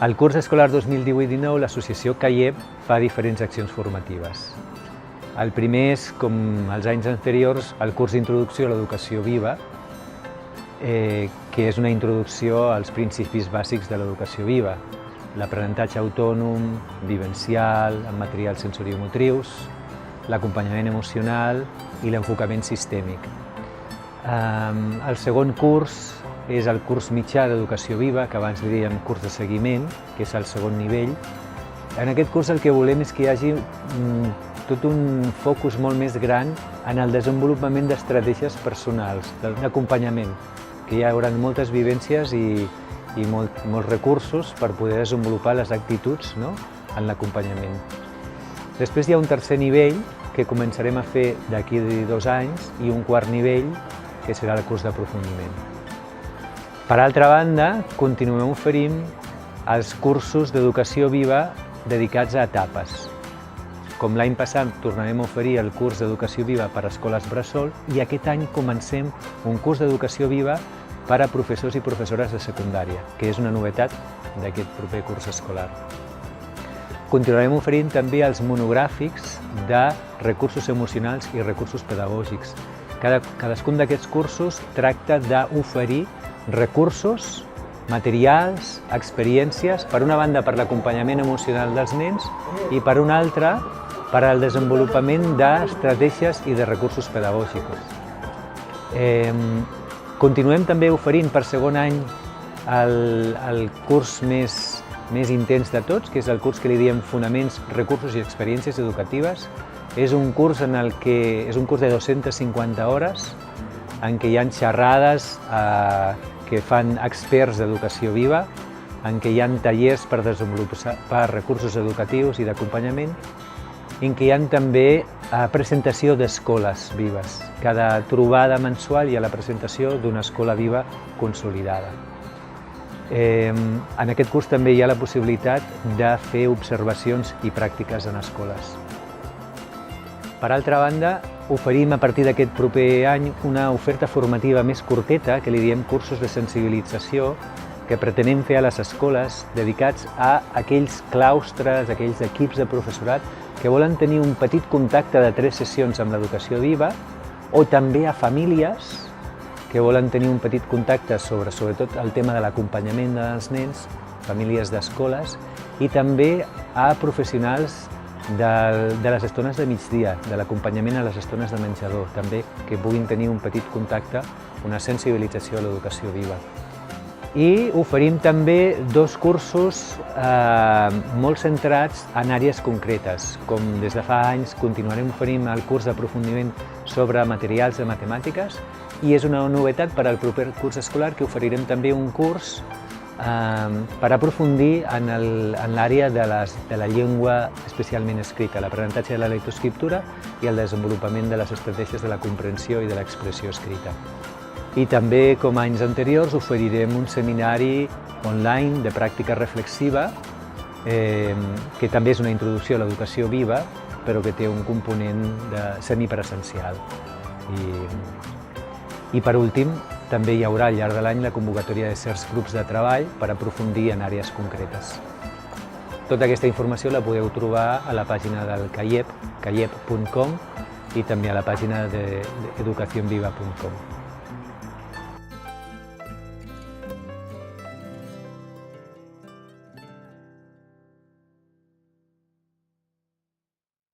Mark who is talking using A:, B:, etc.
A: Al curs escolar 2018-19 l'associació CAIEP fa diferents accions formatives. El primer és, com els anys anteriors, el curs d'introducció a l'educació viva, que és una introducció als principis bàsics de l'educació viva, l'aprenentatge autònom, vivencial, amb materials sensoriomotrius, l'acompanyament emocional i l'enfocament sistèmic. El segon curs és el curs mitjà d'educació viva, que abans diríem curs de seguiment, que és el segon nivell. En aquest curs el que volem és que hi hagi tot un focus molt més gran en el desenvolupament d'estratègies personals, d'acompanyament, que hi haurà moltes vivències i molts recursos per poder desenvolupar les actituds en l'acompanyament. Després hi ha un tercer nivell que començarem a fer d'aquí a 2 anys i un quart nivell que serà el curs d'aprofundiment. Per altra banda, continuem oferint els cursos d'educació viva dedicats a etapes. Com l'any passat tornarem a oferir el curs d'educació viva per a escoles bressol i aquest any comencem un curs d'educació viva per a professors i professores de secundària, que és una novetat d'aquest proper curs escolar. Continuarem oferint també els monogràfics de recursos emocionals i recursos pedagògics. Cadascun d'aquests cursos tracta d'oferir recursos, materials, experiències, per una banda per l'acompanyament emocional dels nens i per una altra per al desenvolupament d'estratègies i de recursos pedagògics. Continuem també oferint per segon any el curs més intens de tots, que és el curs que li diem Fonaments, Recursos i Experiències Educatives. És un curs de 250 hores en què hi ha xerrades que fan experts d'educació viva, en què hi ha tallers per desenvolupar recursos educatius i d'acompanyament, en què hi ha també presentació d'escoles vives. Cada trobada mensual hi ha la presentació d'una escola viva consolidada. En aquest curs també hi ha la possibilitat de fer observacions i pràctiques en escoles. Per altra banda, oferim a partir d'aquest proper any una oferta formativa més curteta, que li diem cursos de sensibilització, que pretenem fer a les escoles dedicats a aquells claustres, aquells equips de professorat que volen tenir un petit contacte de 3 sessions amb l'educació viva, o també a famílies que volen tenir un petit contacte sobre, sobretot, el tema de l'acompanyament dels nens, famílies d'escoles, i també a professionals de les estones de migdia, de l'acompanyament a les estones de menjador, també que puguin tenir un petit contacte, una sensibilització a l'educació viva. I oferim també 2 cursos molt centrats en àrees concretes. Com des de fa anys continuarem oferint el curs d'aprofundiment sobre materials de matemàtiques i és una novetat per al proper curs escolar que oferirem també un curs per aprofundir en l'àrea de la llengua especialment escrita, l'aprenentatge de la lectoescriptura i el desenvolupament de les estratègies de la comprensió i de l'expressió escrita. I també, com anys anteriors, oferirem un seminari online de pràctica reflexiva que també és una introducció a l'educació viva, però que té un component semipresencial. I per últim, també hi haurà al llarg de l'any la convocatòria de certs grups de treball per aprofundir en àrees concretes. Tota aquesta informació la podeu trobar a la pàgina del CAIEP, caiep.com, i també a la pàgina d'educacionviva.com.